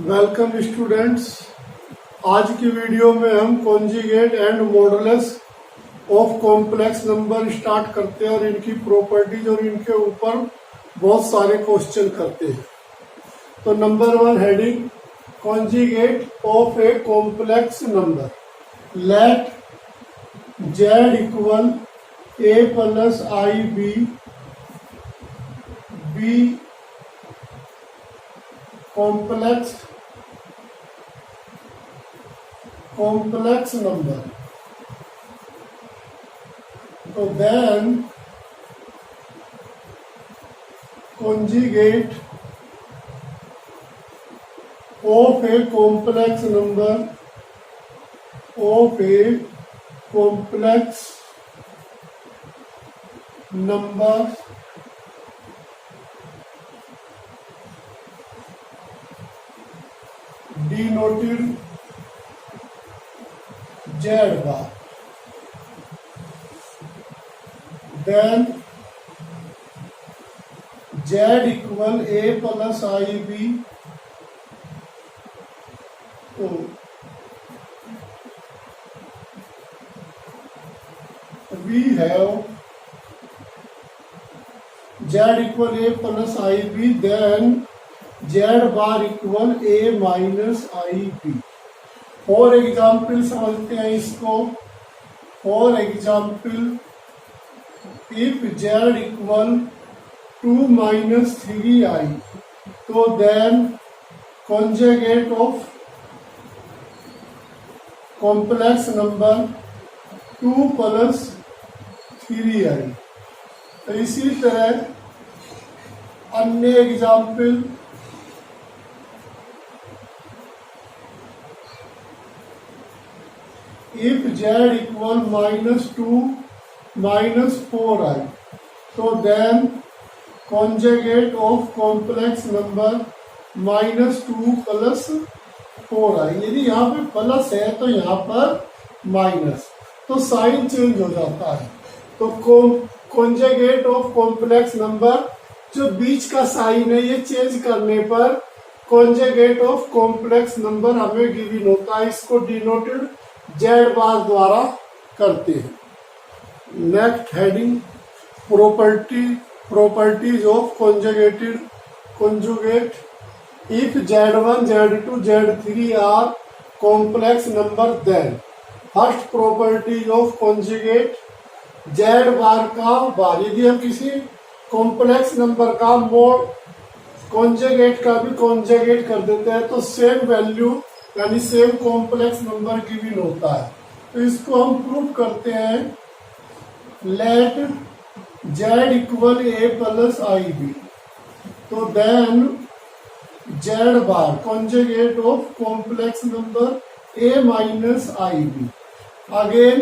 Welcome students. आज की video में हम conjugate and modulus of complex number start करते हैं और इनकी प्रॉपर्टीज और इनके ऊपर बहुत सारे क्वेश्चन करते हैं। तो number 1 heading conjugate of a complex number. Let z equal a plus I b complex number. So then conjugate of a complex number denoted z bar, then z equal a plus ib. So we have z equal a plus ib, then z bar equal a minus I b. For example समझते हैं इसको। For example if z equal 2 minus 3i, तो then conjugate of complex number 2 plus 3i। तो इसी तरह अन्य example if z equal minus 2 minus 4i, तो then conjugate of complex number minus 2 plus 4i। यदि यहाँ पे प्लस है तो यहाँ पर माइनस, तो साइन चेंज हो जाता है। तो कॉन्जुगेट ऑफ कॉम्प्लेक्स नंबर, जो बीच का साइन है ये चेंज करने पर कॉन्जुगेट ऑफ कॉम्प्लेक्स नंबर हमें गिवन होता है। इसको डिनोटेड जेड बार द्वारा करते हैं। Next heading properties of conjugate. If z1 z2 z3 are complex number, then first properties of conjugate Z bar का बार। यदि हम किसी कॉम्प्लेक्स नंबर का मोड कॉन्जुगेट का भी कॉन्जुगेट कर देते हैं तो सेम वैल्यू यानी सेम कॉम्प्लेक्स नंबर गिवन होता है। तो इसको हम प्रूव करते हैं। Late z equal a plus I B, तो then z bar conjugate of complex number a minus I B. Again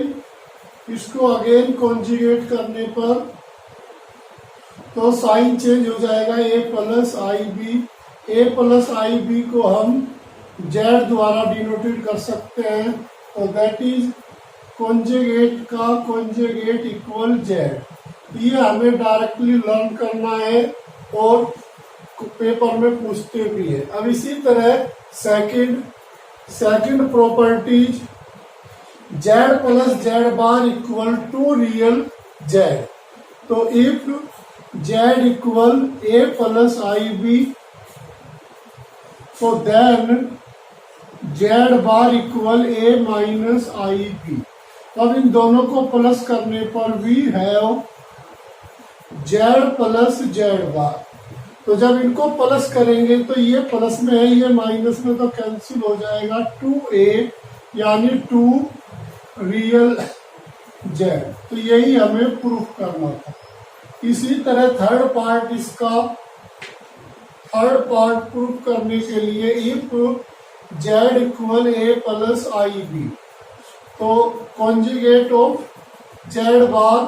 इसको अगेन कॉन्जुगेट करने पर तो साइन चेंज हो जाएगा, a plus I B. a plus I B को हम z द्वारा डिनोटेड कर सकते हैं। तो दैट इज कॉन्जुगेट का कॉन्जुगेट इक्वल z। ये हमें डायरेक्टली लर्न करना है और पेपर में पूछते भी है। अब इसी तरह second properties z plus z bar equal to real z। तो if z equal a plus I b, so then z bar equal a minus I B. अब इन दोनों को प्लस करने पर we have z plus z bar. तो जब इनको प्लस करेंगे तो ये प्लस में है, ये माइनस में, तो कैंसिल हो जाएगा। 2a यानी 2 रियल z। तो यही हमें प्रूफ करना था। इसी तरह थर्ड पार्ट प्रूफ करने के लिए if z equal a plus I B, तो conjugate of z bar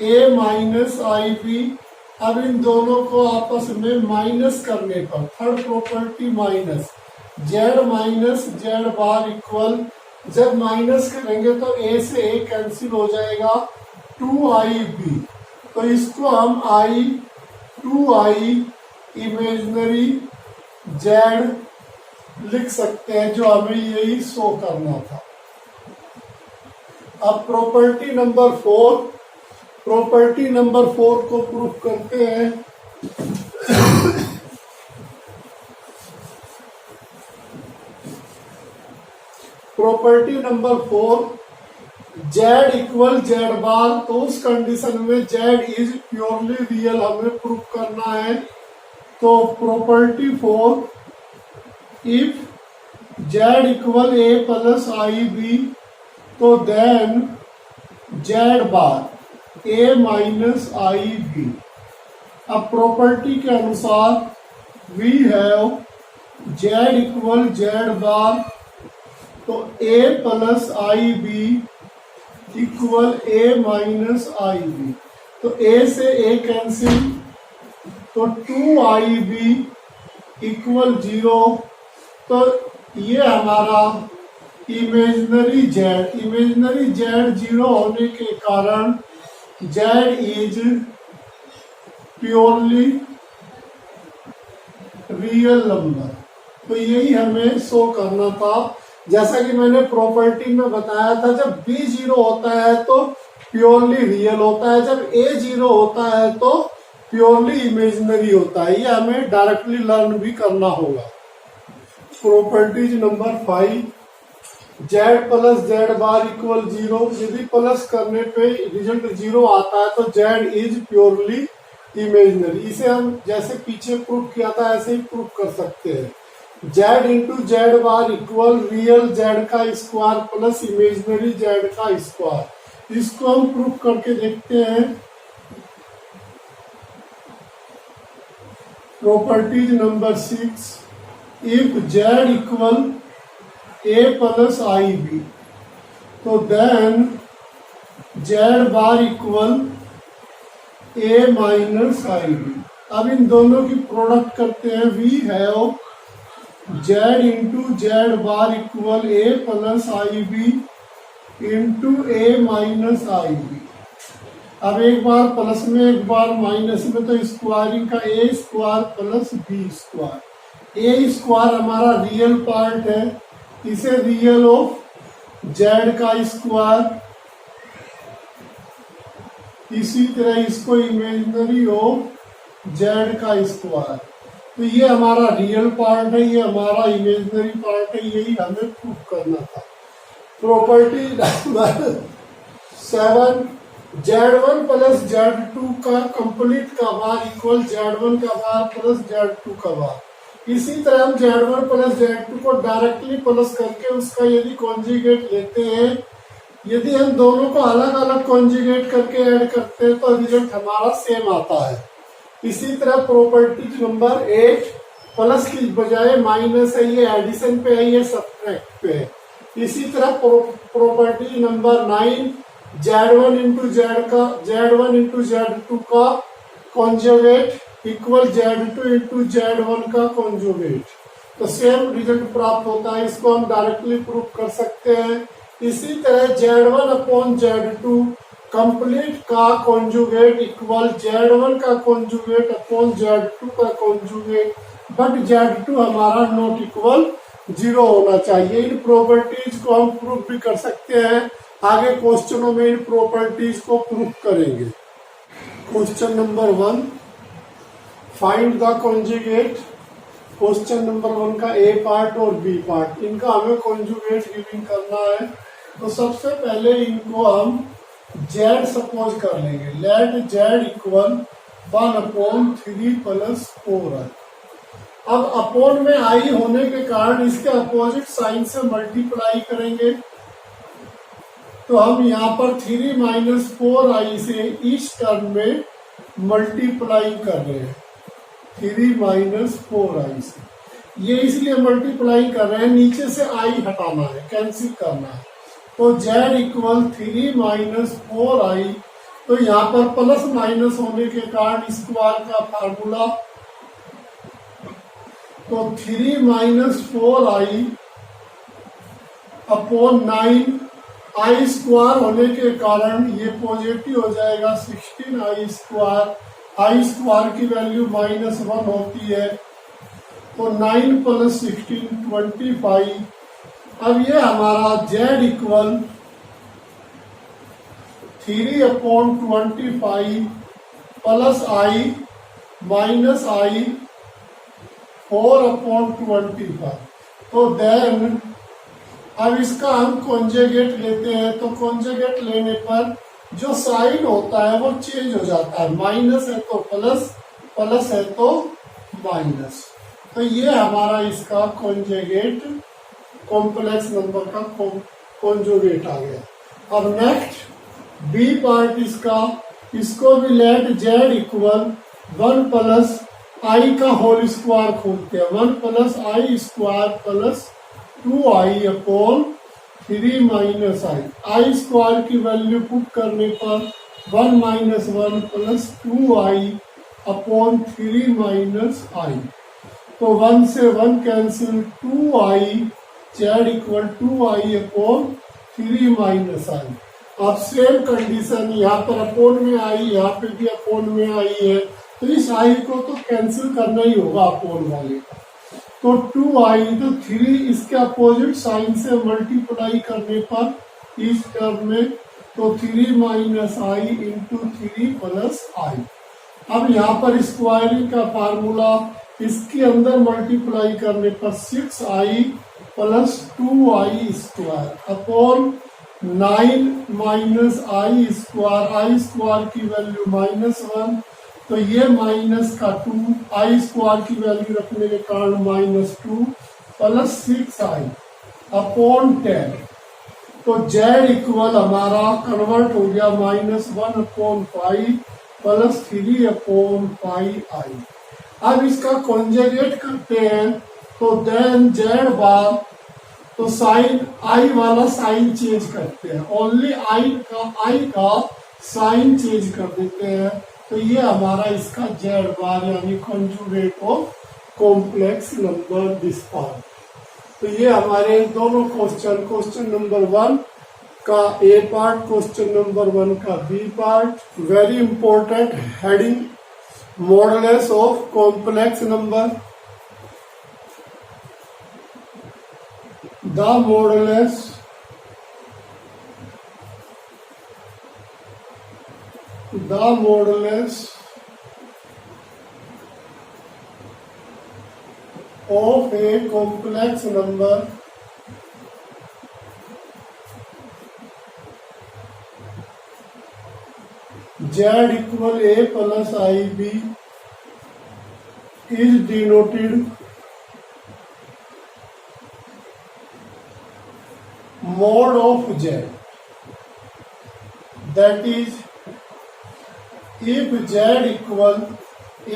a minus I B. अब इन दोनों को आपस में माइनस करने पर third property minus z bar equal, जब माइनस करेंगे तो a से a कैंसिल हो जाएगा, 2ib। तो इसको हम i 2i इमेजिनरी z लिख सकते हैं, जो हमें यही शो करना था। अब प्रॉपर्टी नंबर 4 को प्रूफ करते हैं। Property number 4, Z equal Z bar, तो उस कंडीशन में जेड इज प्योरली रियल हमें प्रूफ करना है। तो property 4, if Z equal A plus I B, तो then Z bar A minus I B. अब प्रॉपर्टी के अनुसार we have Z equal Z bar, तो A plus I B equal A minus I B. तो A से ए cancel, तो 2IB equal 0। तो ये हमारा इमेजिनरी जेड 0 होने के कारण Z is purely real number. तो यही हमें शो करना था। जैसा कि मैंने प्रॉपर्टी में बताया था, जब B 0 होता है तो प्योरली रियल होता है, जब A 0 होता है तो प्योरली इमेजिनरी होता है। ये हमें डायरेक्टली लर्न भी करना होगा। Properties number 5, Z plus Z bar equal 0। यदि प्लस करने पे रिजल्ट 0 आता है तो जेड इज प्योरली इमेजिनरी। इसे हम जैसे पीछे प्रूफ किया था ऐसे ही प्रूफ कर सकते हैं। Z into z bar equal real z का स्क्वायर प्लस इमेजिनरी जेड का स्क्वायर। इसको हम प्रूफ करके देखते हैं। Properties number 6, if Z equal A plus I B, तो देन जेड बार इक्वल ए माइनस आई बी। अब इन दोनों की प्रोडक्ट करते हैं। We have z into z bar equal A plus I b into a minus I B. अब एक बार plus में एक बार माइनस में, तो स्क्वायरिंग का ए स्क्वायर प्लस बी स्क्वायर। ए स्क्वायर हमारा रियल पार्ट है, इसे रियल ऑफ जेड का स्क्वायर, इसी तरह इसको इमेजिनरी ऑफ जेड का स्क्वायर। तो ये हमारा रियल पार्ट है, ये हमारा इमेजिनरी पार्ट है, यही हमें प्रूफ करना था। Property number 7, Z1 plus Z2 का कंप्लीट का बार इक्वल Z1 का बार प्लस Z2 का बार। इसी तरह हम Z1 प्लस Z2 को डायरेक्टली प्लस करके उसका यदि कॉन्जुगेट लेते हैं, यदि हम दोनों को अलग अलग कॉन्जुगेट करके ऐड करते हैं तो रिजल्ट हमारा सेम आता है। इसी तरह प्रॉपर्टी नंबर 8, प्लस की बजाय माइनस है, ये एडिशन पे है, ये सब्ट्रैक्ट पे है। इसी तरह property number 9, Z1 into Z2 का conjugate equal Z2 into Z1 का कॉन्जुगेट। तो सेम रिजल्ट प्राप्त होता है। इसको हम डायरेक्टली प्रूफ कर सकते हैं। इसी तरह Z1 अपॉन Z2 कंप्लीट का कॉन्जुगेट इक्वल Z1 का कॉन्जुगेट अपॉन Z2 का कॉन्जुगेट, बट Z2 हमारा नॉट इक्वल 0 होना चाहिए। इन प्रॉपर्टीज को हम प्रूफ भी कर सकते हैं। आगे क्वेश्चनों में इन प्रॉपर्टीज को प्रूफ करेंगे। Question number 1, find the conjugate. Question number 1 का ए पार्ट और बी पार्ट, इनका हमें कॉन्जुगेट गिविंग करना है। तो सबसे पहले इनको हम Z सपोज कर लेंगे। Let Z equal 1/3 plus 4i। अब अपॉन में आई होने के कारण इसके अपोजिट साइन से मल्टीप्लाई करेंगे। तो हम यहाँ पर 3 माइनस 4i से इस टर्म में मल्टीप्लाई कर रहे हैं। 3 माइनस 4i से ये इसलिए मल्टीप्लाई कर रहे हैं, नीचे से i हटाना है, कैंसिल करना है। तो Z इक्वल 3 माइनस 4i। तो यहाँ पर प्लस माइनस होने के कारण स्क्वायर का फार्मूला, तो 3 minus 4i upon 9, i square होने के कारण ये पॉजिटिव हो जाएगा, 16i स्क्वायर। i स्क्वायर की वैल्यू -1 होती है। तो 9 प्लस 16 25। अब ये हमारा z equal 3/25 plus i minus i 4/25। तो देन अब इसका हम कॉन्जुगेट लेते हैं, तो कॉन्जुगेट लेने पर जो साइन होता है वो चेंज हो जाता है, माइनस है तो प्लस, प्लस है तो माइनस। तो ये हमारा इसका कॉन्जुगेट कॉम्प्लेक्स नंबर का कॉन्जुगेट आ गया। अब नेक्स्ट बी पार्ट इसका, इसको भी let z equal 1 plus I का होल स्क्वायर खोलते हैं, 1 plus I square plus 2i upon 3 minus I square की वैल्यू पुट करने पर 1 minus 1 plus 2i upon 3 minus I. तो 1 से 1 cancel, 2i z equal 2i upon 3 minus I. अब same condition यहाँ पर अपोन में आई, यहाँ पे भी अपोन में आई है, तो इस आई को तो कैंसिल करना ही होगा अपोन वाले का। तो 2i, तो 3 इसके अपोजिट साइन से मल्टीप्लाई करने पर इस टर्म में, तो 3 माइनस आई इंटू 3 प्लस आई। अब यहाँ पर स्क्वायरिंग का फार्मूला, इसके अंदर मल्टीप्लाई करने पर 6i plus 2i square upon 9 minus I square की वैल्यू -1, तो ये माइनस का 2, आई स्क्वायर की वैल्यू रखने के कारण -2 प्लस 6i अपॉन 10। तो z इक्वल हमारा कन्वर्ट हो गया -1/5 प्लस 3/5i। अब इसका कॉन्जुगेट करते हैं, तो देन z बार, तो साइन आई वाला साइन चेंज करते हैं, ओनली आई का साइन चेंज कर देते हैं। तो ये हमारा इसका z बार यानी conjugate of complex number this part. तो ये हमारे दोनों क्वेश्चन नंबर 1 का ए पार्ट, क्वेश्चन नंबर 1 का b part. Very important heading, modulus of complex number. The modulus of a complex number z equal a plus ib is denoted mod of z, that is if z equal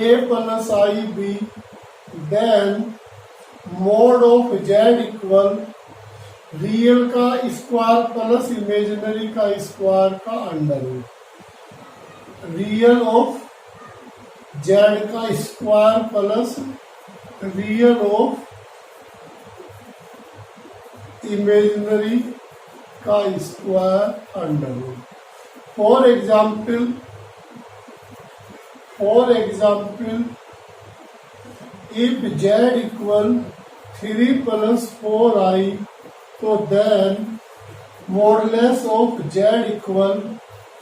a plus ib, then mod of z equal real का square plus imaginary का square का under root, real of z का square plus real of imaginary का square under root. For example if z equal 3 plus 4i, तो then modulus of z equal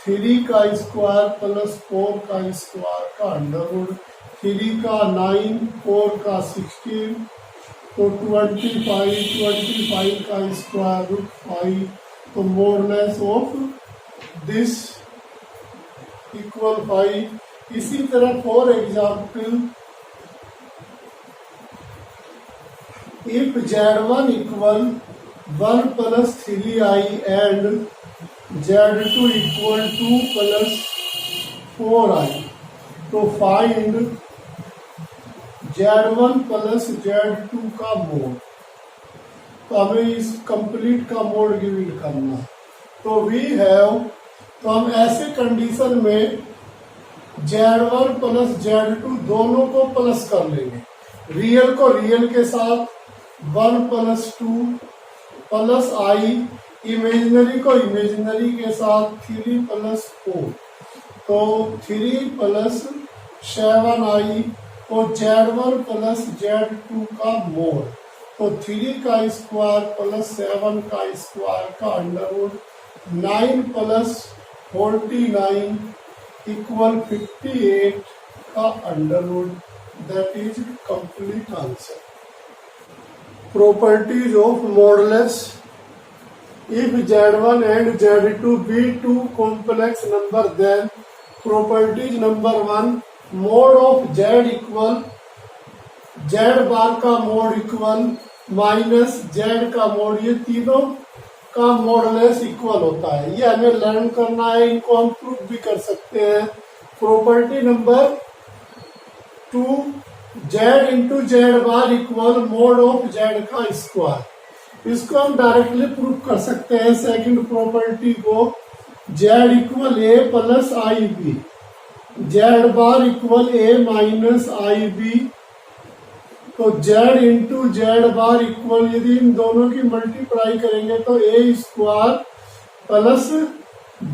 3 का square plus 4 का square का under root, 3 का 9, 4 का 16, तो 25 का स्क्वायर रूट 5। तो मॉडुलस ऑफ दिस इक्वल 5। इसी तरह for example if z1 equal 1 plus 3i and z2 equal 2 plus 4i, तो फाइंड z1 प्लस z2 का मोड। तो हमें इस कंप्लीट का मोड गिवन करना। तो वी हैव, तो हम ऐसे कंडीशन में z1 प्लस z2 दोनों को प्लस कर लेंगे, रियल को रियल के साथ 1 प्लस 2 प्लस i, इमेजिनरी को इमेजिनरी के साथ 3 प्लस 4, तो 3 प्लस 7i तो Z1 प्लस Z2 का मोड, तो 3 का स्क्वायर प्लस 7 का स्क्वायर का अंडर रूट 9 प्लस 49 इक्वल 58 का under root, that is complete answer. Properties of modulus. If Z1 and Z2 be two complex number, then properties number 1, mod of Z equal Z बार का mode equal minus Z का mode, ये तीनों का modulus equal होता है। ये हमें learn करना है, इनको हम प्रूफ भी कर सकते हैं। Property number 2, Z into z bar equal mod of Z का स्क्वायर, इसको हम डायरेक्टली प्रूफ कर सकते हैं। सेकंड प्रॉपर्टी को Z equal A plus I b, Z bar equal A minus I B, तो Z into z bar equal, यदि इन दोनों की मल्टीप्लाई करेंगे तो A square plus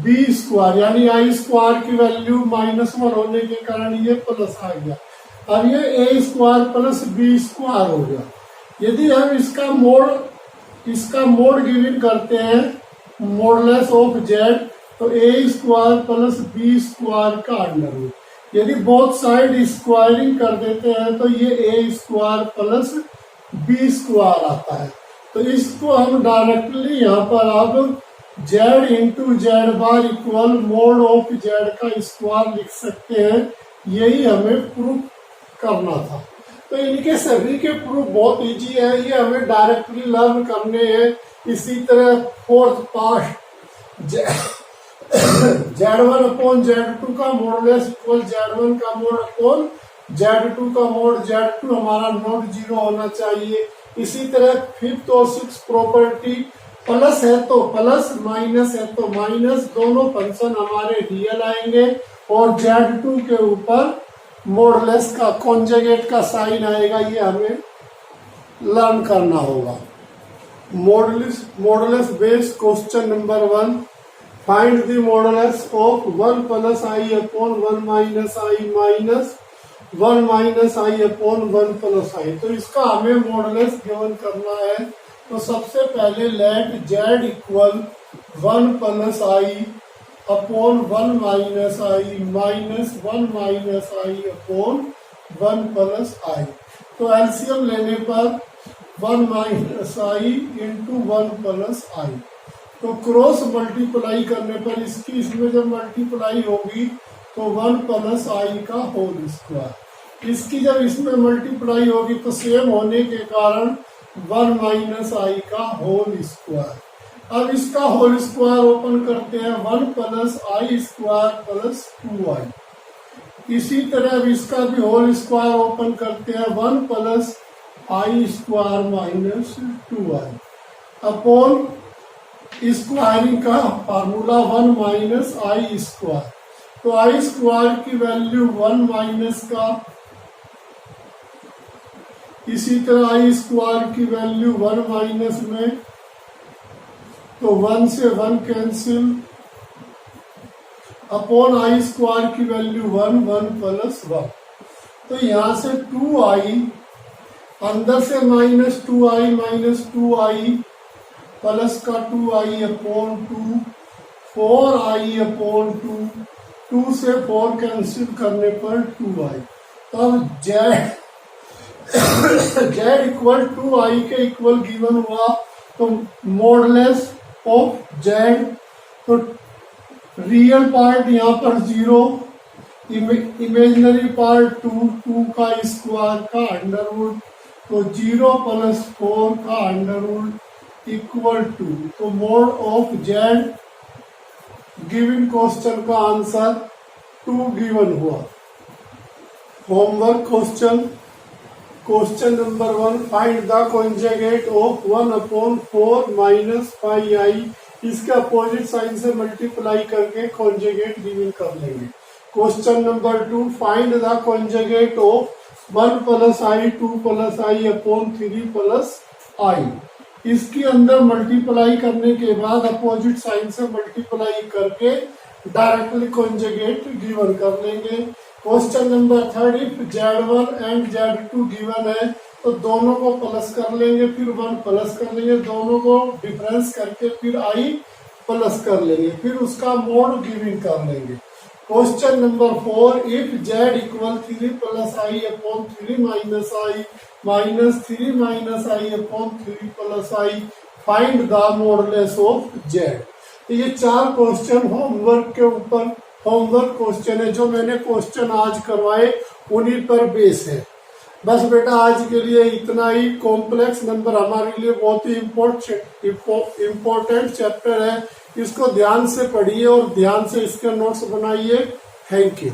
B square, यानी आई स्क्वायर की वैल्यू -1 होने के कारण ये प्लस आ गया। अब ये A square plus B square हो गया। यदि हम इसका मोड गिवन करते हैं, मॉडुलस ऑफ Z, तो A square plus B square का अंडर रूट, यदि बोथ साइड स्क्वायरिंग कर देते हैं तो ये A square plus B square आता है। तो इसको हम डायरेक्टली यहाँ पर अब Z into z bar equal mod of Z का स्क्वायर लिख सकते हैं। यही हमें प्रूफ करना था। तो इनके सभी के प्रूफ बहुत इजी है, ये हमें डायरेक्टली लर्न करने हैं। इसी तरह fourth part Z1 upon Z2 का मॉडुलस इक्वल Z1 का मोड अपॉन Z2 का मोड, Z2 हमारा नॉट 0 होना चाहिए। इसी तरह फिफ्थ और सिक्स प्रॉपर्टी, प्लस है तो प्लस, माइनस है तो माइनस, दोनों फंक्शन हमारे रियल आएंगे और Z2 के ऊपर मॉडुलस का कॉन्जुगेट का साइन आएगा। ये हमें लर्न करना होगा। Modulus based question number 1, find the modulus of 1 plus I upon 1 minus I minus 1 minus I upon 1 plus I. तो इसका हमें मॉडुलस गिवन करना है। तो सबसे पहले late Z equal 1 plus I upon 1 minus I minus 1 minus I upon 1 plus I. तो LCM लेने पर 1 minus I into 1 plus I, तो क्रॉस मल्टीप्लाई करने पर इसकी इसमें जब मल्टीप्लाई होगी तो 1 प्लस आई का होल स्क्वायर, इसकी जब इसमें मल्टीप्लाई होगी तो सेम होने के कारण 1 माइनस आई का होल स्क्वायर। अब इसका होल स्क्वायर ओपन करते हैं, 1 plus I square plus 2i। इसी तरह अब इसका भी होल स्क्वायर ओपन करते हैं, 1 plus I square minus 2i upon squaring का फार्मूला 1 माइनस आई स्क्वायर। तो आई स्क्वायर की वैल्यू 1 माइनस का, इसी तरह आई स्क्वायर की वैल्यू 1 माइनस में, तो 1 से 1 कैंसिल, अपॉन आई स्क्वायर की वैल्यू 1 1 प्लस 1। तो यहां से 2i, अंदर से minus 2i minus 2i plus का 2i अपॉन 2, 4i अपॉन 2, 2 से 4 कैंसिल करने पर 2i। तब Z इक्वल 2i के इक्वल गिवन हुआ। तो मॉडुलस ऑफ Z, तो रियल पार्ट यहाँ पर 0, इमेजिनरी पार्ट 2, 2 का स्क्वायर का अंडर रूट, तो 0 प्लस 4 का अंडर रूट इक्वल 2। तो mod of Z given question का आंसर 2 गिवन हुआ। Homework question number 1, find the conjugate of 1 upon 4 minus 5i। इसके अपोजिट साइन से मल्टीप्लाई करके कॉन्जुगेट गिवन कर लेंगे। Question number 2, find the conjugate of 1 plus I 2 plus I upon 3 plus I. इसके अंदर multiply करने के बाद अपोजिट साइन से मल्टीप्लाई करके डायरेक्टली कॉन्जुगेट गिवन कर लेंगे। Question number 3, if Z1 and Z2 given है तो दोनों को प्लस कर लेंगे, फिर 1 प्लस कर लेंगे, दोनों को डिफरेंस करके फिर I प्लस कर लेंगे, फिर उसका मोड गिविंग कर लेंगे। Question number 4, if Z equal 3 plus I upon 3 minus I minus 3 minus I upon 3 plus I, find the modulus of Z। तो ये 4 क्वेश्चन होमवर्क के ऊपर होमवर्क क्वेश्चन है, जो मैंने क्वेश्चन आज करवाए उन्हीं पर बेस है। बस बेटा आज के लिए इतना ही। कॉम्प्लेक्स नंबर हमारे लिए बहुत ही इम्पोर्टेंट चैप्टर है, इसको ध्यान से पढ़िए और ध्यान से इसके नोट्स बनाइए। Thank you.